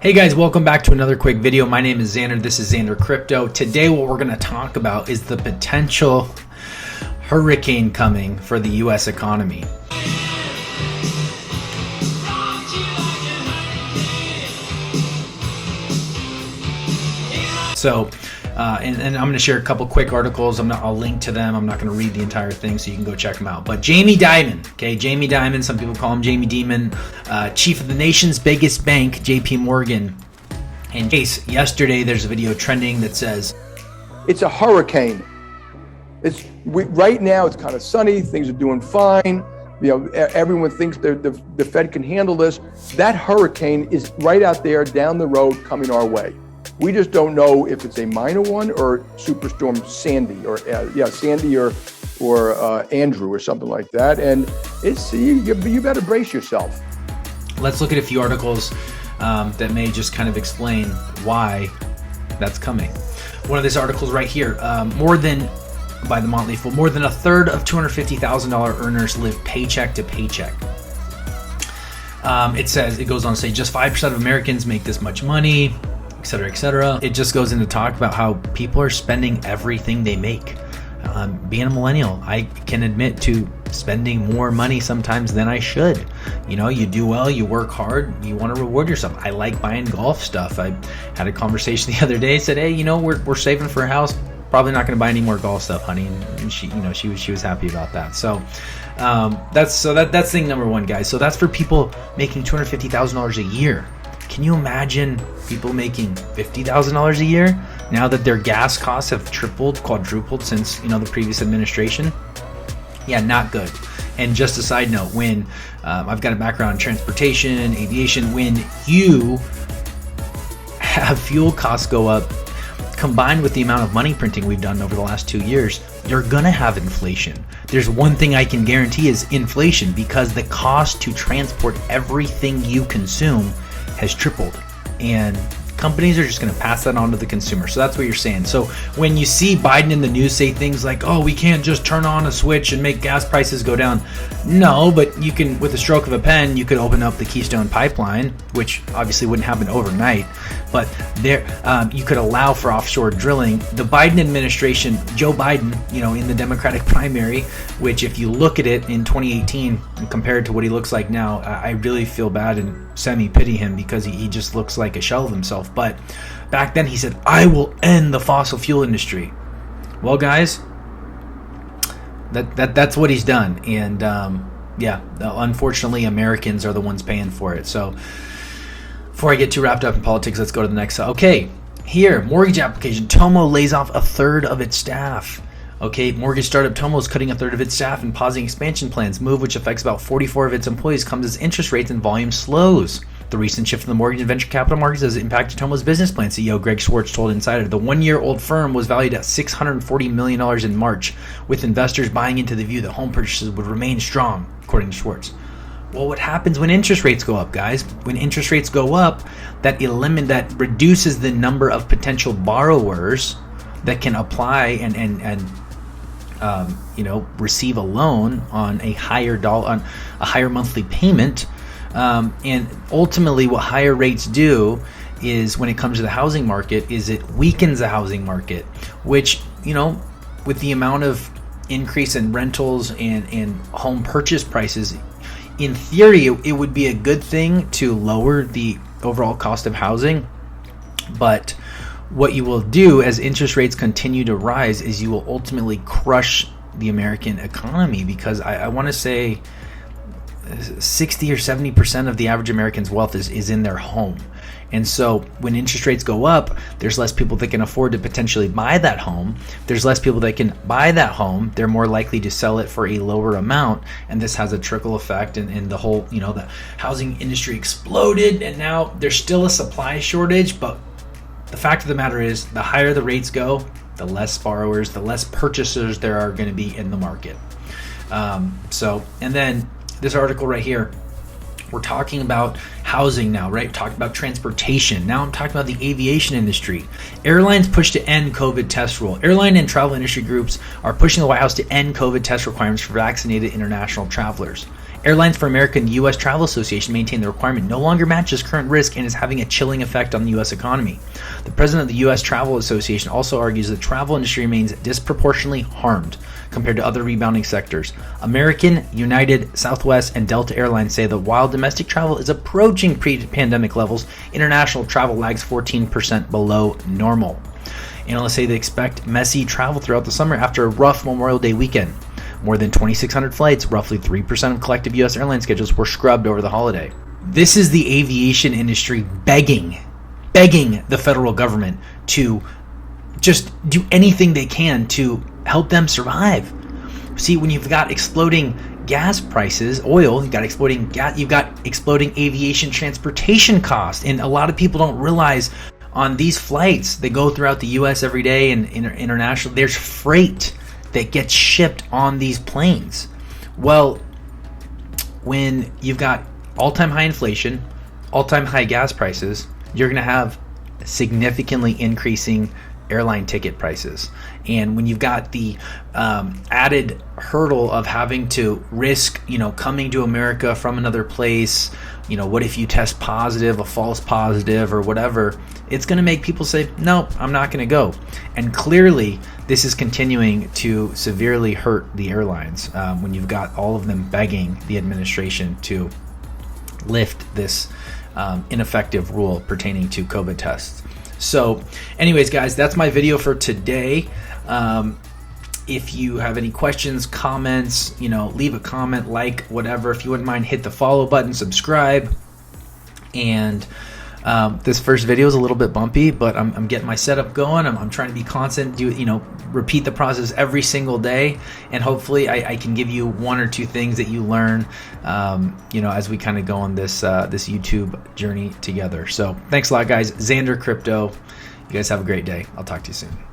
Hey guys, welcome back to another quick video. My name is Xander. This is Xander Crypto. Today what we're going to talk about is the potential hurricane coming for the US economy. So, and I'm going to share a couple quick articles. I'll link to them. I'm not going to read the entire thing, so you can go check them out. But Jamie Dimon, okay, Jamie Dimon, some people call him Jamie Dimon, chief of the nation's biggest bank, JP Morgan. In case yesterday, there's a video trending that says, it's a hurricane. Right now it's kind of sunny. Things are doing fine. You know, everyone thinks the Fed can handle this. That hurricane is right out there down the road coming our way. We just don't know if it's a minor one or Superstorm Sandy or Sandy or Andrew or something like that. And it's you better brace yourself. Let's look at a few articles that may just kind of explain why that's coming. One of these articles right here, by the Motley Fool, more than a third of $250,000 earners live paycheck to paycheck. It goes on to say just 5% of Americans make this much money, et cetera, et cetera. It just goes into talk about how people are spending everything they make. Being a millennial, I can admit to spending more money sometimes than I should. You know, you do well, you work hard, you want to reward yourself. I like buying golf stuff. I had a conversation the other day, said, hey, you know, we're saving for a house. Probably not going to buy any more golf stuff, honey. And she, you know, she was happy about that. So that's thing number one, guys. So that's for people making $250,000 a year. Can you imagine people making $50,000 a year now that their gas costs have tripled, quadrupled since, the previous administration? Yeah, not good. And just a side note, when I've got a background in transportation, aviation, when you have fuel costs go up, combined with the amount of money printing we've done over the last 2 years, you're gonna have inflation. There's one thing I can guarantee is inflation, because the cost to transport everything you consume has tripled, and companies are just going to pass that on to the consumer. So that's what you're saying. So when you see Biden in the news say things like, oh, we can't just turn on a switch and make gas prices go down. No, but you can, with a stroke of a pen, you could open up the Keystone Pipeline, which obviously wouldn't happen overnight, but you could allow for offshore drilling. The Biden administration, Joe Biden, in the Democratic primary, which if you look at it in 2018 and compare it to what he looks like now, I really feel bad and semi-pity him, because he just looks like a shell of himself. But back then he said, I will end the fossil fuel industry. Well, guys, that's what he's done. And unfortunately, Americans are the ones paying for it. So before I get too wrapped up in politics, let's go to the next. Okay, here, mortgage application. Tomo lays off a third of its staff. Okay, mortgage startup Tomo is cutting a third of its staff and pausing expansion plans. Move, which affects about 44 of its employees, comes as interest rates and volume slows. The recent shift in the mortgage and venture capital markets has impacted Tomo's business plan, CEO Greg Schwartz told Insider. The one-year-old firm was valued at $640 million in March, with investors buying into the view that home purchases would remain strong, according to Schwartz. Well, what happens when interest rates go up, guys? When interest rates go up, that reduces the number of potential borrowers that can apply and receive a loan on a higher monthly payment. And ultimately what higher rates do is, when it comes to the housing market, is it weakens the housing market, which, with the amount of increase in rentals and home purchase prices, in theory, it would be a good thing to lower the overall cost of housing. But what you will do as interest rates continue to rise is you will ultimately crush the American economy, because I want to say 60 or 70% of the average American's wealth is in their home. And so when interest rates go up, there's less people that can afford to potentially buy that home. There's less people that can buy that home. They're more likely to sell it for a lower amount. And this has a trickle effect, and the whole, the housing industry exploded, and now there's still a supply shortage. But the fact of the matter is, the higher the rates go, the less borrowers, the less purchasers there are going to be in the market. And then this article right here, we're talking about housing now, right? We're talking about transportation. Now I'm talking about the aviation industry. Airlines push to end COVID test rule. Airline and travel industry groups are pushing the White House to end COVID test requirements for vaccinated international travelers. Airlines for America and the U.S. Travel Association maintain the requirement no longer matches current risk and is having a chilling effect on the U.S. economy. The president of the U.S. Travel Association also argues the travel industry remains disproportionately harmed compared to other rebounding sectors. American, United, Southwest, and Delta Airlines say that while domestic travel is approaching pre-pandemic levels, international travel lags 14% below normal. Analysts say they expect messy travel throughout the summer after a rough Memorial Day weekend. More than 2,600 flights, roughly 3% of collective U.S. airline schedules, were scrubbed over the holiday. This is the aviation industry begging the federal government to just do anything they can to help them survive. See, when you've got exploding gas prices, oil, you've got exploding aviation transportation costs, and a lot of people don't realize on these flights that go throughout the U.S. every day and international, there's freight that gets shipped on these planes. Well, when you've got all-time high inflation, all-time high gas prices, you're going to have significantly increasing airline ticket prices. And when you've got the added hurdle of having to risk, coming to America from another place, what if you test positive, a false positive or whatever, it's going to make people say, no, I'm not going to go. And clearly this is continuing to severely hurt the airlines when you've got all of them begging the administration to lift this ineffective rule pertaining to COVID tests. So anyways, guys, that's my video for today. If you have any questions, comments, leave a comment, like, whatever. If you wouldn't mind, hit the follow button, subscribe. And this first video is a little bit bumpy, but I'm getting my setup going. I'm trying to be constant, repeat the process every single day. And hopefully I can give you one or two things that you learn, as we kind of go on this YouTube journey together. So thanks a lot, guys. Xander Crypto. You guys have a great day. I'll talk to you soon.